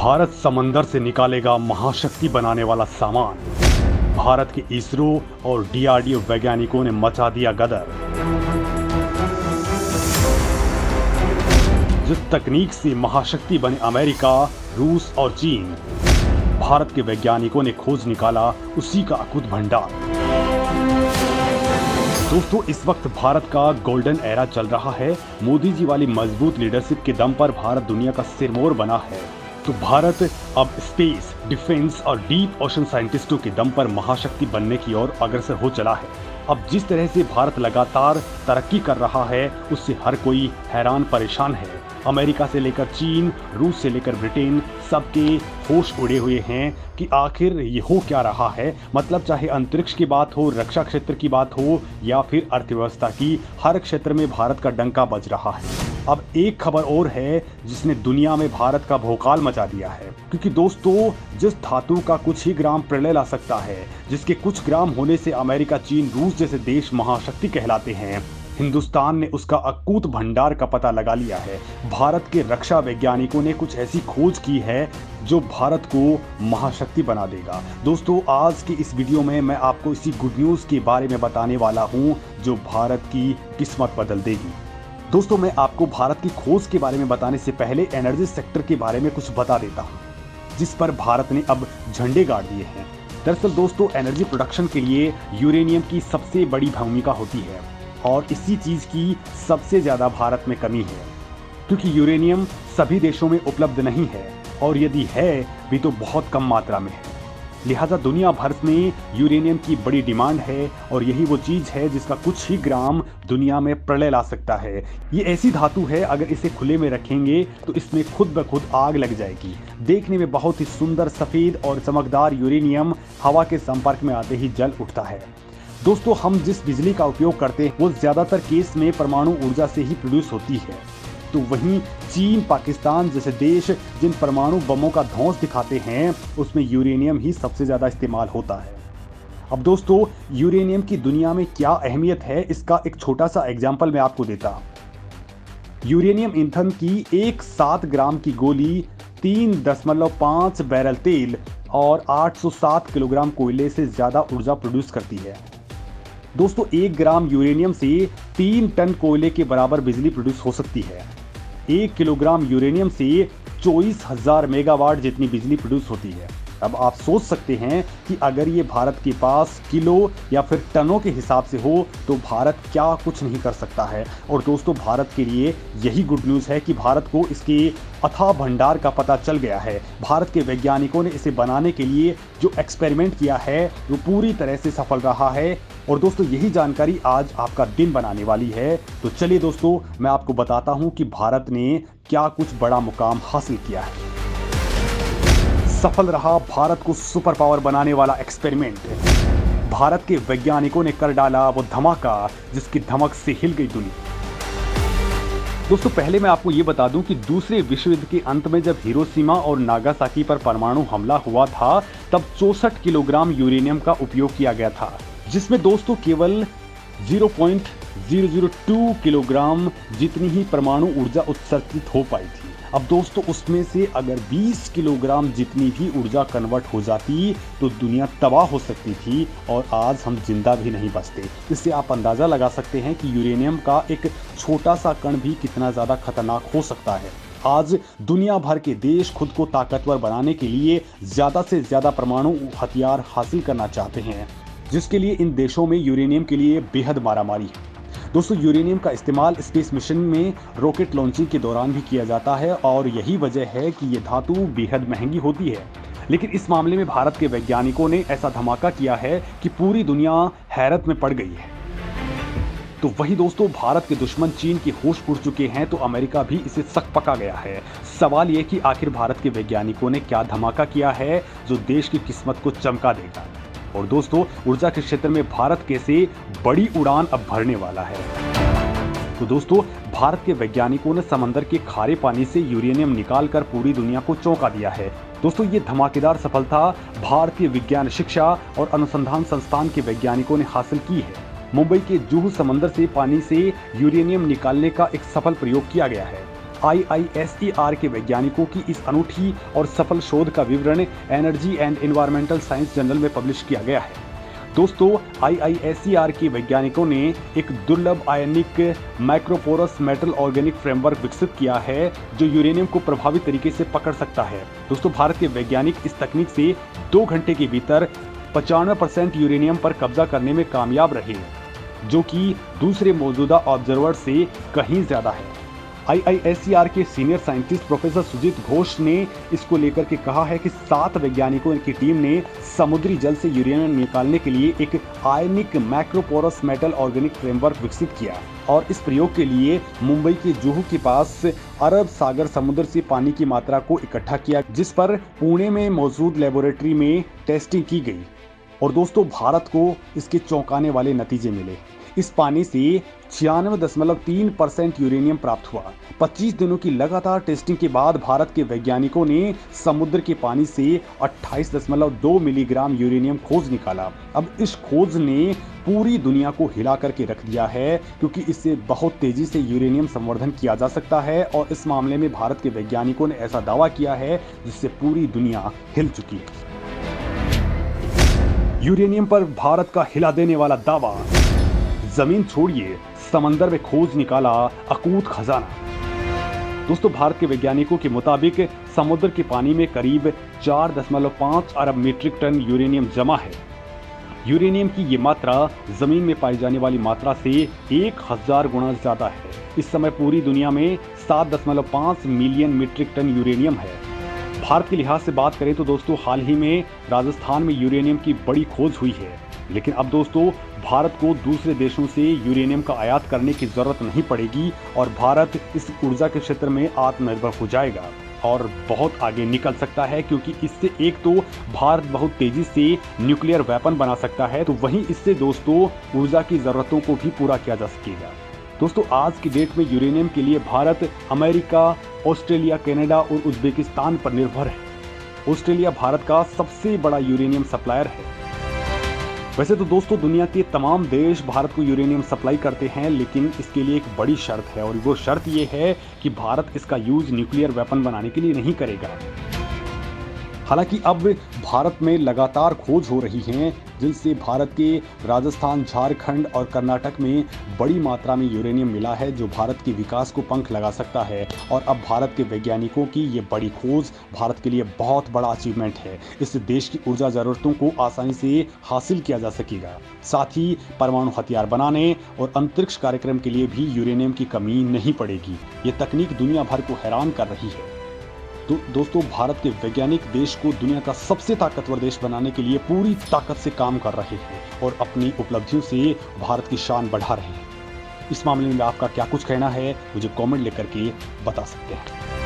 भारत समंदर से निकालेगा महाशक्ति बनाने वाला सामान। भारत के इसरो और डीआरडीओ वैज्ञानिकों ने मचा दिया गदर। जिस तकनीक से महाशक्ति बने अमेरिका, रूस और चीन, भारत के वैज्ञानिकों ने खोज निकाला उसी का अकूत भंडार। दोस्तों, इस वक्त भारत का गोल्डन एरा चल रहा है। मोदी जी वाली मजबूत लीडरशिप के दम पर भारत दुनिया का सिरमौर बना है। तो भारत अब स्पेस, डिफेंस और डीप ओशन साइंटिस्टों के दम पर महाशक्ति बनने की ओर अग्रसर हो चला है। अब जिस तरह से भारत लगातार तरक्की कर रहा है, उससे हर कोई हैरान परेशान है। अमेरिका से लेकर चीन, रूस से लेकर ब्रिटेन, सबके होश उड़े हुए हैं कि आखिर ये हो क्या रहा है। मतलब चाहे अंतरिक्ष की बात हो, रक्षा क्षेत्र की बात हो या फिर अर्थव्यवस्था की, हर क्षेत्र में भारत का डंका बज रहा है। अब एक खबर और है जिसने दुनिया में भारत का भौकाल मचा दिया है, क्योंकि दोस्तों, जिस धातु का कुछ ही ग्राम प्रलय ला सकता है, जिसके कुछ ग्राम होने से अमेरिका, चीन, रूस जैसे देश महाशक्ति कहलाते हैं, हिंदुस्तान ने उसका अकूत भंडार का पता लगा लिया है। भारत के रक्षा वैज्ञानिकों ने कुछ ऐसी खोज की है जो भारत को महाशक्ति बना देगा। दोस्तों, आज की इस वीडियो में मैं आपको इसी गुड न्यूज़ के बारे में बताने वाला हूं जो भारत की किस्मत बदल देगी। दोस्तों, मैं आपको भारत की खोज के बारे में बताने से पहले एनर्जी सेक्टर के बारे में कुछ बता देता हूं, जिस पर भारत ने अब झंडे गाड़ दिए हैं। दरअसल दोस्तों, एनर्जी प्रोडक्शन के लिए यूरेनियम की सबसे बड़ी भूमिका होती है और इसी चीज की सबसे ज्यादा भारत में कमी है, क्योंकि यूरेनियम सभी देशों में उपलब्ध नहीं है और यदि है भी तो बहुत कम मात्रा में है। लिहाजा दुनिया भर में यूरेनियम की बड़ी डिमांड है और यही वो चीज है जिसका कुछ ही ग्राम दुनिया में प्रलय ला सकता है। ये ऐसी धातु है, अगर इसे खुले में रखेंगे तो इसमें खुद ब खुद आग लग जाएगी। देखने में बहुत ही सुंदर सफेद और चमकदार यूरेनियम हवा के संपर्क में आते ही जल उठता है। दोस्तों, हम जिस बिजली का उपयोग करते हैं वो ज्यादातर केस में परमाणु ऊर्जा से ही प्रोड्यूस होती है। तो वहीं चीन, पाकिस्तान जैसे देश जिन परमाणु बमों का ध्वंस दिखाते हैं, उसमें यूरेनियम ही सबसे ज्यादा इस्तेमाल होता है। अब दोस्तों, यूरेनियम की दुनिया में क्या अहमियत है, इसका एक छोटा सा एग्जाम्पल मैं आपको देता। यूरेनियम ईंधन की एक 7 ग्राम की गोली 3.5 बैरल तेल और 807 किलोग्राम कोयले से ज्यादा ऊर्जा प्रोड्यूस करती है। दोस्तों, 1 ग्राम यूरेनियम से 3 टन कोयले के बराबर बिजली प्रोड्यूस हो सकती है। 1 किलोग्राम यूरेनियम से 24,000 मेगावाट जितनी बिजली प्रोड्यूस होती है। अब आप सोच सकते हैं कि अगर ये भारत के पास किलो या फिर टनों के हिसाब से हो तो भारत क्या कुछ नहीं कर सकता है। और दोस्तों, भारत के लिए यही गुड न्यूज़ है कि भारत को इसके अथाह भंडार का पता चल गया है। भारत के वैज्ञानिकों ने इसे बनाने के लिए जो एक्सपेरिमेंट किया है वो पूरी तरह से सफल रहा है। और दोस्तों, यही जानकारी आज आपका दिन बनाने वाली है। तो चलिए दोस्तों, मैं आपको बताता हूं कि भारत ने क्या कुछ बड़ा मुकाम हासिल किया है। सफल रहा भारत को सुपर पावर बनाने वाला एक्सपेरिमेंट। भारत के वैज्ञानिकों ने कर डाला वो धमाका जिसकी धमक से हिल गई दुनिया। दोस्तों, पहले मैं आपको ये बता दूं कि दूसरे विश्व युद्ध के अंत में जब हिरोशिमा और नागासाकी पर परमाणु हमला हुआ था, तब 64 किलोग्राम यूरेनियम का उपयोग किया गया था, जिसमें दोस्तों केवल 0.002 किलोग्राम जितनी ही परमाणु ऊर्जा उत्सर्जित हो पाई थी। अब दोस्तों, उसमें से अगर 20 किलोग्राम जितनी भी ऊर्जा कन्वर्ट हो जाती तो दुनिया तबाह हो सकती थी और आज हम जिंदा भी नहीं बचते। इससे आप अंदाजा लगा सकते हैं कि यूरेनियम का एक छोटा सा कण भी कितना ज्यादा खतरनाक हो सकता है। आज दुनिया भर के देश खुद को ताकतवर बनाने के लिए ज्यादा से ज्यादा परमाणु हथियार हासिल करना चाहते हैं, जिसके लिए इन देशों में यूरेनियम के लिए बेहद मारामारी है। दोस्तों, यूरेनियम का इस्तेमाल स्पेस मिशन में रॉकेट लॉन्चिंग के दौरान भी किया जाता है और यही वजह है कि ये धातु बेहद महंगी होती है। लेकिन इस मामले में भारत के वैज्ञानिकों ने ऐसा धमाका किया है कि पूरी दुनिया हैरत में पड़ गई है। तो वही दोस्तों, भारत के दुश्मन चीन के होश उड़ चुके हैं तो अमेरिका भी इसे सक पका गया है। सवाल ये कि आखिर भारत के वैज्ञानिकों ने क्या धमाका किया है जो देश की किस्मत को चमका देगा। और दोस्तों, ऊर्जा के क्षेत्र में भारत कैसे बड़ी उड़ान अब भरने वाला है। तो दोस्तों, भारत के वैज्ञानिकों ने समंदर के खारे पानी से यूरेनियम निकालकर पूरी दुनिया को चौंका दिया है। दोस्तों, ये धमाकेदार सफलता भारतीय विज्ञान शिक्षा और अनुसंधान संस्थान के वैज्ञानिकों ने हासिल की है। मुंबई के जुहू समंदर से पानी से यूरेनियम निकालने का एक सफल प्रयोग किया गया है। IISER के वैज्ञानिकों की इस अनूठी और सफल शोध का विवरण energy and environmental science journal में पब्लिश किया गया है। दोस्तों, IISER के वैज्ञानिकों ने एक दुर्लभ आयनिक माइक्रोपोरस मेटल ऑर्गेनिक फ्रेमवर्क विकसित किया है जो यूरेनियम को प्रभावी तरीके से पकड़ सकता है। दोस्तों, भारत के वैज्ञानिक इस तकनीक से 2 घंटे के भीतर 95% यूरेनियम पर कब्जा करने में कामयाब रहे, जो कि दूसरे मौजूदा ऑब्जर्वर से कहीं ज्यादा है। IISER के senior scientist professor Sujit Ghosh ने इसको लेकर के कहा है कि 7 वैज्ञानिकों की टीम ने समुद्री जल से यूरेनियम निकालने के लिए एक आयनिक माइक्रोपोरस मेटल ऑर्गेनिक फ्रेमवर्क विकसित किया और इस प्रयोग के लिए मुंबई के जुहू के पास अरब सागर समुद्र से पानी की मात्रा को इकट्ठा किया, जिस पर पुणे में मौजूद लेबोरेटरी में टेस्टिंग की गई। और दोस्तों, भारत को इसके चौंकाने वाले नतीजे मिले। इस पानी से 96.3% यूरेनियम प्राप्त हुआ। 25 दिनों की लगातार टेस्टिंग के बाद भारत के वैज्ञानिकों ने समुद्र के पानी से 28.2 मिलीग्राम यूरेनियम खोज निकाला। अब इस खोज ने पूरी दुनिया को हिला करके रख दिया है, क्योंकि इससे बहुत तेजी से यूरेनियम संवर्धन किया जा सकता है और इस मामले में भारत के वैज्ञानिकों ने ऐसा दावा किया है जिससे पूरी दुनिया हिल चुकी है। यूरेनियम पर भारत का हिला देने वाला दावा, जमीन छोड़िए समंदर में खोज निकाला अकूत खजाना। दोस्तों, भारत के वैज्ञानिकों के मुताबिक समुद्र के पानी में करीब 4.5 अरब मीट्रिक टन यूरेनियम जमा है। यूरेनियम की ये मात्रा जमीन में पाई जाने वाली मात्रा से 1000 गुना ज्यादा है। इस समय पूरी दुनिया में 7.5 मिलियन मीट्रिक टन यूरेनियम है। भारत के लिहाज से बात करें तो दोस्तों, हाल ही में राजस्थान में यूरेनियम की बड़ी खोज हुई है, लेकिन अब दोस्तों भारत को दूसरे देशों से यूरेनियम का आयात करने की जरूरत नहीं पड़ेगी और भारत इस ऊर्जा के क्षेत्र में आत्मनिर्भर हो जाएगा और बहुत आगे निकल सकता है, क्योंकि इससे एक तो भारत बहुत तेजी से न्यूक्लियर वेपन बना सकता है, तो वहीं इससे दोस्तों ऊर्जा की जरूरतों को भी पूरा किया जा सकेगा। दोस्तों, आज की डेट में यूरेनियम के लिए भारत अमेरिका, ऑस्ट्रेलिया, कनाडा और उज्बेकिस्तान पर निर्भर है। ऑस्ट्रेलिया भारत का सबसे बड़ा यूरेनियम सप्लायर है। वैसे तो दोस्तों दुनिया के तमाम देश भारत को यूरेनियम सप्लाई करते हैं, लेकिन इसके लिए एक बड़ी शर्त है और वो शर्त ये है कि भारत इसका यूज न्यूक्लियर वेपन बनाने के लिए नहीं करेगा। हालांकि अब भारत में लगातार खोज हो रही हैं, जिनसे भारत के राजस्थान, झारखंड और कर्नाटक में बड़ी मात्रा में यूरेनियम मिला है, जो भारत के विकास को पंख लगा सकता है। और अब भारत के वैज्ञानिकों की ये बड़ी खोज भारत के लिए बहुत बड़ा अचीवमेंट है। इससे देश की ऊर्जा जरूरतों को आसानी से हासिल किया जा सकेगा। साथ ही परमाणु हथियार बनाने और अंतरिक्ष कार्यक्रम के लिए भी यूरेनियम की कमी नहीं पड़ेगी। ये तकनीक दुनिया भर को हैरान कर रही है। तो दोस्तों, भारत के वैज्ञानिक देश को दुनिया का सबसे ताकतवर देश बनाने के लिए पूरी ताकत से काम कर रहे हैं और अपनी उपलब्धियों से भारत की शान बढ़ा रहे हैं। इस मामले में आपका क्या कुछ कहना है, मुझे कमेंट लेकर के बता सकते हैं।